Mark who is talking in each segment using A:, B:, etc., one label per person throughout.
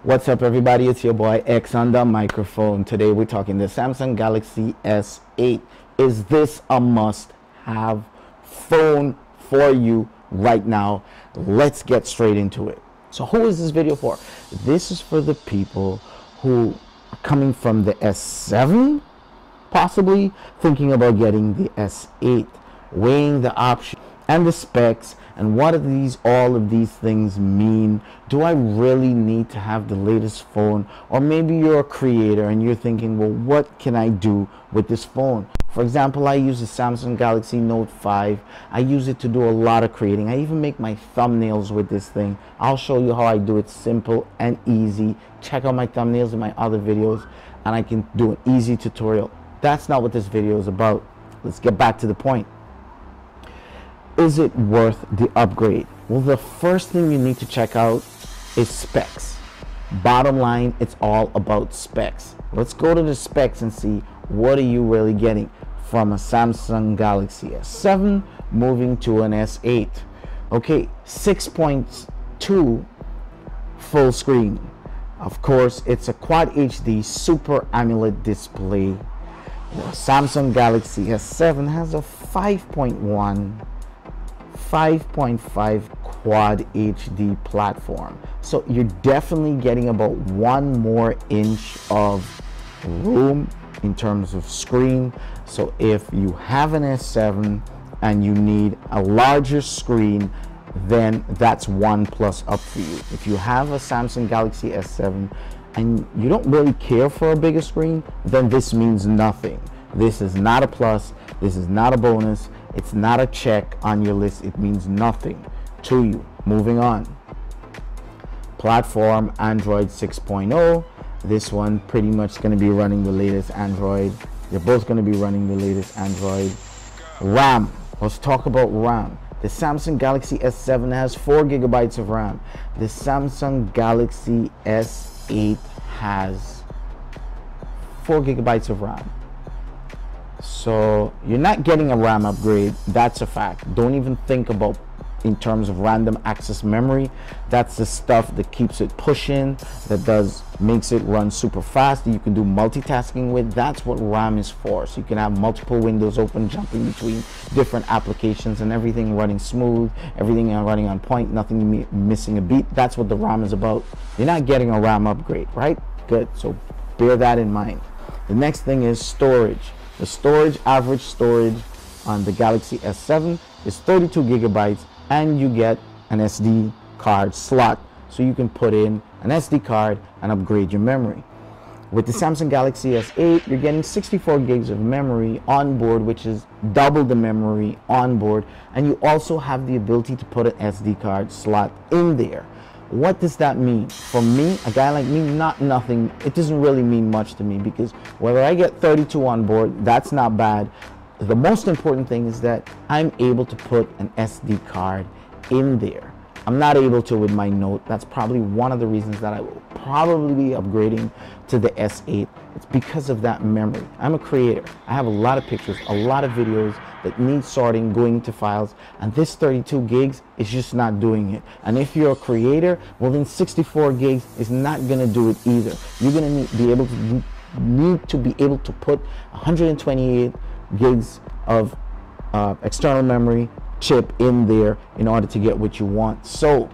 A: What's up, everybody? It's your boy X on the microphone. Today we're talking the Samsung Galaxy S8. Is this a must-have phone for you right now? Let's get straight into it. So who is this video for? This is for the people who are coming from the S7, possibly thinking about getting the S8, weighing the options and the specs and what all of these things mean. Do I really need to have the latest phone? Or maybe you're a creator and you're thinking, well, what can I do with this phone? For example, I use the Samsung Galaxy Note 5. I use it to do a lot of creating. I even make my thumbnails with this thing. I'll show you how I do it, simple and easy. Check out my thumbnails in my other videos and I can do an easy tutorial. That's not what this video is about. Let's get back to the point. Is it worth the upgrade? Well, the first thing you need to check out is specs. Bottom line, it's all about specs. Let's go to the specs and see what are you really getting from a Samsung Galaxy S7 moving to an S8. Okay, 6.2 full screen. Of course, it's a Quad HD Super AMOLED display. The Samsung Galaxy S7 has a 5.5 Quad HD platform, so you're definitely getting about 1 more inch of room in terms of screen. So if you have an S7 and you need a larger screen, then that's 1 plus up for you. If you have a Samsung Galaxy S7 and you don't really care for a bigger screen, then this means nothing. This is not a plus, this is not a bonus, it's not a check on your list. It means nothing to you. Moving on. Platform Android 6.0. This one pretty much going to be running the latest Android. They're both going to be running the latest Android. RAM. Let's talk about RAM. The Samsung Galaxy S7 has 4 gigabytes of RAM. The Samsung Galaxy S8 has 4 gigabytes of RAM. So you're not getting a RAM upgrade. That's a fact. Don't even think about in terms of random access memory. That's the stuff that keeps it pushing, that makes it run super fast, that you can do multitasking with. That's what RAM is for. So you can have multiple windows open, jumping between different applications, and everything running smooth, everything running on point, nothing missing a beat. That's what the RAM is about. You're not getting a RAM upgrade, right? Good. So bear that in mind. The next thing is storage. The average storage on the Galaxy S7 is 32 gigabytes, and you get an SD card slot, so you can put in an SD card and upgrade your memory. With the Samsung Galaxy S8, you're getting 64 gigs of memory on board, which is double the memory on board, and you also have the ability to put an SD card slot in there. What does that mean? For me, a guy like me, nothing. It doesn't really mean much to me, because whether I get 32 on board, that's not bad. The most important thing is that I'm able to put an SD card in there. I'm not able to with my Note. That's probably one of the reasons that I will probably be upgrading to the S8. It's because of that memory. I'm a creator. I have a lot of pictures, a lot of videos that need sorting, going to files, and this 32 gigs is just not doing it. And if you're a creator, well, then 64 gigs is not gonna do it either. You're gonna need to be able to put 128 gigs of external memory chip in there in order to get what you want. So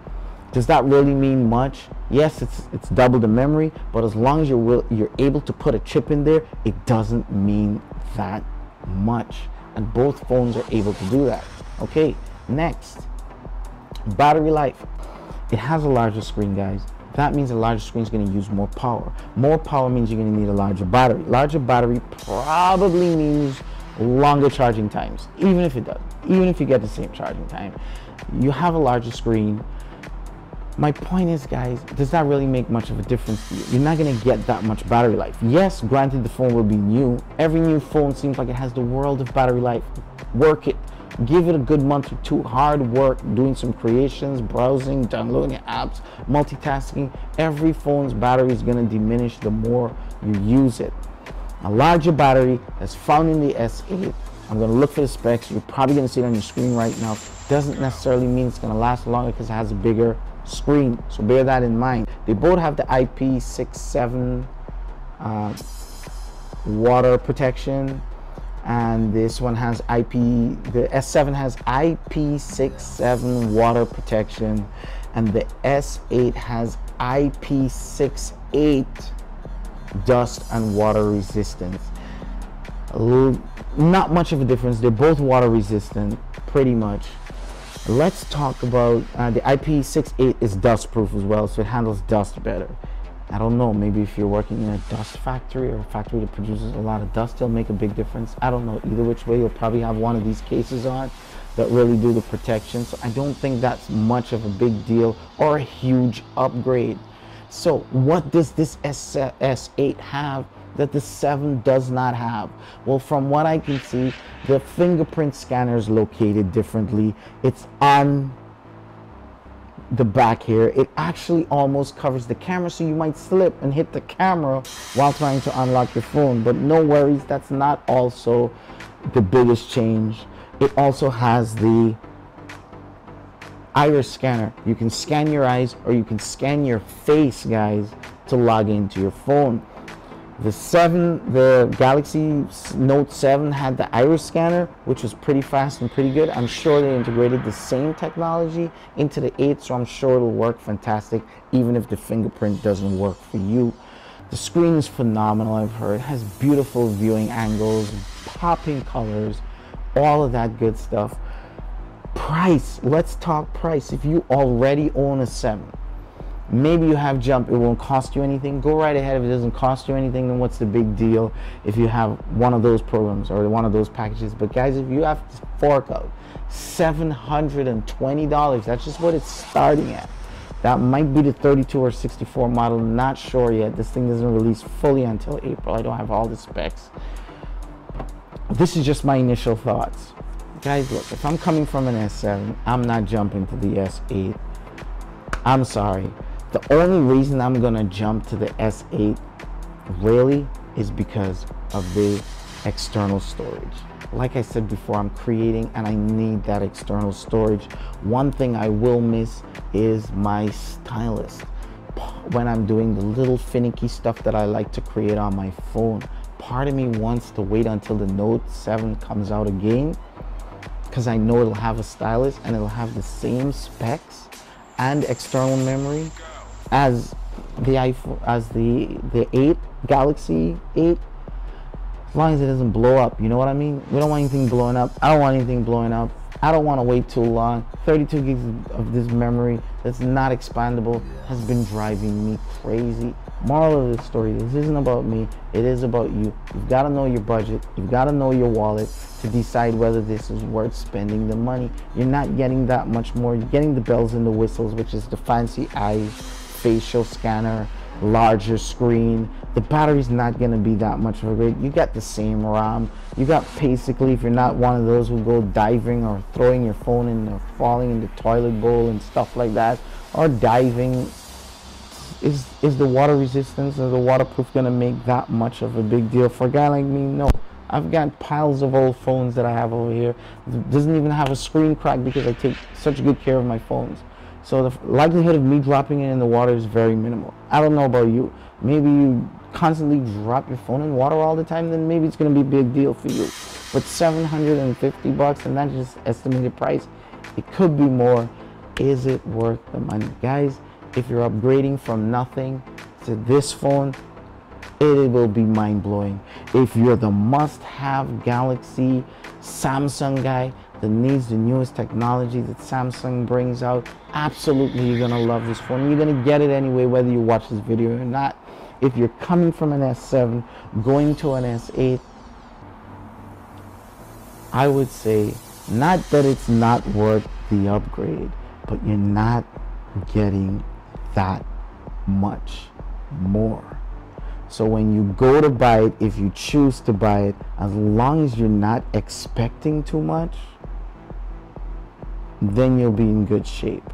A: does that really mean much? Yes, it's double the memory, but as long as you're able to put a chip in there, it doesn't mean that much, and both phones are able to do that. Okay, next, battery life. It has a larger screen, guys. That means a larger screen is going to use more power. More power means you're going to need a larger battery. Larger battery probably means longer charging times. Even if it does, even if you get the same charging time, you have a larger screen. My point is, guys, does that really make much of a difference to you? You're not going to get that much battery life. Yes, granted, the phone will be new. Every new phone seems like it has the world of battery life. Work it. Give it a good month or two. Hard work, doing some creations, browsing, downloading apps, multitasking. Every phone's battery is going to diminish the more you use it. A larger battery that's found in the S8. I'm going to look for the specs. You're probably going to see it on your screen right now. Doesn't necessarily mean it's going to last longer because it has a bigger screen, so bear that in mind. They both have the IP67 water protection, and this one has the S7 has IP67 water protection, and the S8 has IP68 dust and water resistance. Not much of a difference. They're both water resistant pretty much. Let's talk about the IP68 is dust proof as well, so it handles dust better. I don't know, maybe if you're working in a dust factory or a factory that produces a lot of dust, it'll make a big difference. I don't know. Either which way, you'll probably have one of these cases on that really do the protection. So I don't think that's much of a big deal or a huge upgrade. So what does this S8 have that the 7 does not have? Well, from what I can see, the fingerprint scanner is located differently. It's on the back here. It actually almost covers the camera, so you might slip and hit the camera while trying to unlock your phone, but no worries, that's not also the biggest change. It also has the iris scanner. You can scan your eyes or you can scan your face, guys, to log into your phone. The Galaxy Note 7 had the iris scanner, which was pretty fast and pretty good. I'm sure they integrated the same technology into the 8, so I'm sure it'll work fantastic, even if the fingerprint doesn't work for you. The screen is phenomenal, I've heard. It has beautiful viewing angles, popping colors, all of that good stuff. Price, let's talk price. If you already own a 7, maybe you have jump, it won't cost you anything, go right ahead. If it doesn't cost you anything, then what's the big deal if you have one of those programs or one of those packages? But guys, if you have to fork out $720, that's just what it's starting at. That might be the 32 or 64 model, not sure yet. This thing doesn't release fully until April. I don't have all the specs. This is just my initial thoughts. Guys, look, if I'm coming from an S7, I'm not jumping to the S8. I'm sorry. The only reason I'm gonna jump to the S8 really is because of the external storage. Like I said before, I'm creating and I need that external storage. One thing I will miss is my stylus when I'm doing the little finicky stuff that I like to create on my phone. Part of me wants to wait until the Note 7 comes out again, because I know it'll have a stylus and it'll have the same specs and external memory as the iPhone, as the 8, Galaxy 8, as long as it doesn't blow up. You know what I mean? We don't want anything blowing up. I don't want anything blowing up. I don't want to wait too long. 32 gigs of this memory that's not expandable has been driving me crazy. Moral of the story, this isn't about me, it is about you. You've got to know your budget, you've got to know your wallet to decide whether this is worth spending the money. You're not getting that much more. You're getting the bells and the whistles, which is the fancy eyes, facial scanner, larger screen. The battery's not going to be that much of a great. You got the same RAM. You got, basically, if you're not one of those who go diving or throwing your phone in or falling in the toilet bowl and stuff like that, or diving, is the water resistance or the waterproof going to make that much of a big deal? For a guy like me, no. I've got piles of old phones that I have over here. It doesn't even have a screen crack because I take such good care of my phones. So the likelihood of me dropping it in the water is very minimal. I don't know about you. Maybe you constantly drop your phone in water all the time, then maybe it's going to be a big deal for you. But $750, and that's just estimated price. It could be more. Is it worth the money? Guys, if you're upgrading from nothing to this phone, it will be mind-blowing. If you're the must-have Galaxy Samsung guy that needs the newest technology that Samsung brings out, absolutely you're gonna love this phone. You're gonna get it anyway, whether you watch this video or not. If you're coming from an S7 going to an S8, I would say not that it's not worth the upgrade, but you're not getting that much more. So when you go to buy it, if you choose to buy it, as long as you're not expecting too much, then you'll be in good shape.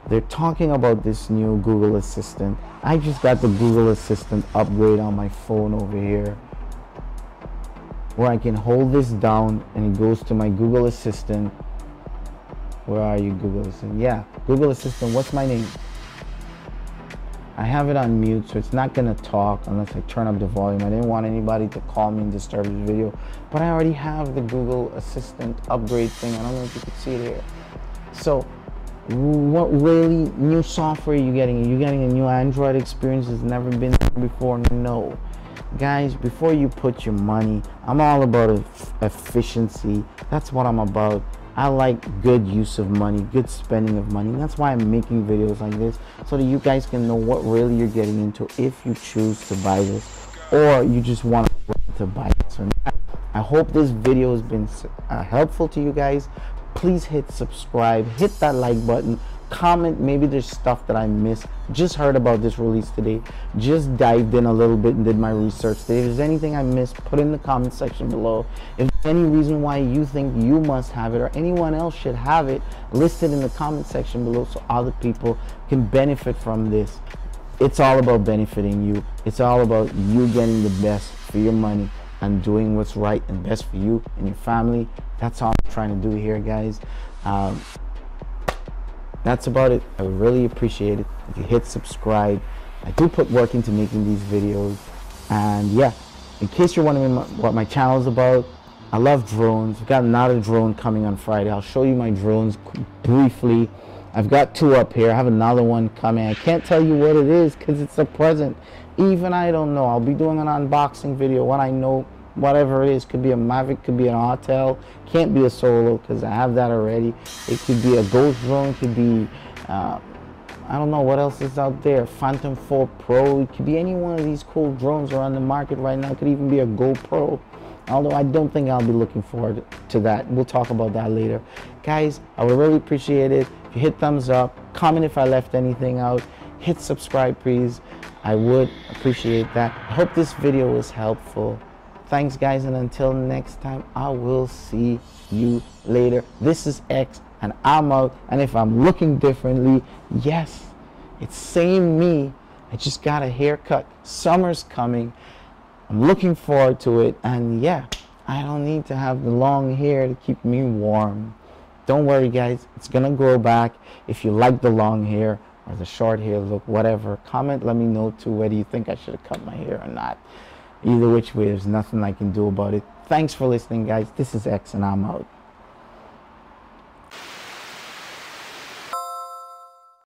A: They're talking about this new Google Assistant. I just got the Google Assistant upgrade on my phone over here, where I can hold this down and it goes to my Google Assistant. Where are you, Google Assistant? Yeah, Google Assistant, what's my name? I have it on mute, so it's not gonna talk unless I turn up the volume. I didn't want anybody to call me and disturb this video, but I already have the Google Assistant upgrade thing. I don't know if you can see it here. So what really new software are you getting? Are you getting a new Android experience that's never been there before? No. Guys, before you put your money, I'm all about efficiency. That's what I'm about. I like good use of money, good spending of money. That's why I'm making videos like this, so that you guys can know what really you're getting into if you choose to buy this, or you just want to buy it. So I hope this video has been helpful to you guys. Please hit subscribe, hit that like button, comment. Maybe there's stuff that I missed. Just heard about this release today, just dived in a little bit and did my research today. If there's anything I missed, put it in the comment section below. If there's any reason why you think you must have it or anyone else should have it, list it in the comment section below so other people can benefit from this. It's all about benefiting you. It's all about you getting the best for your money and doing what's right and best for you and your family. That's all I'm trying to do here, guys. That's about it. I would really appreciate it if you hit subscribe. I do put work into making these videos. And yeah, in case you're wondering what my channel is about, I love drones. We've got another drone coming on Friday. I'll show you my drones briefly. I've got 2 up here. I have another one coming. I can't tell you what it is because it's a present. Even I don't know. I'll be doing an unboxing video. What I know, whatever it is, could be a Mavic, could be an hotel, can't be a solo because I have that already. It could be a ghost drone, could be I don't know what else is out there, Phantom 4 Pro. It could be any one of these cool drones are on the market right now. It could even be a GoPro, although I don't think I'll be looking forward to that. We'll talk about that later. Guys, I would really appreciate it if you hit thumbs up, comment if I left anything out, hit subscribe please. I would appreciate that. I hope this video was helpful. Thanks guys, and until next time, I will see you later. This is X and I'm out. And if I'm looking differently, yes, it's same me. I just got a haircut. Summer's coming. I'm looking forward to it. And yeah, I don't need to have the long hair to keep me warm. Don't worry guys, it's gonna grow back. If you like the long hair or the short hair look, whatever, comment, let me know too whether you think I should have cut my hair or not. Either which way, there's nothing I can do about it. Thanks for listening, guys. This is X, and I'm out.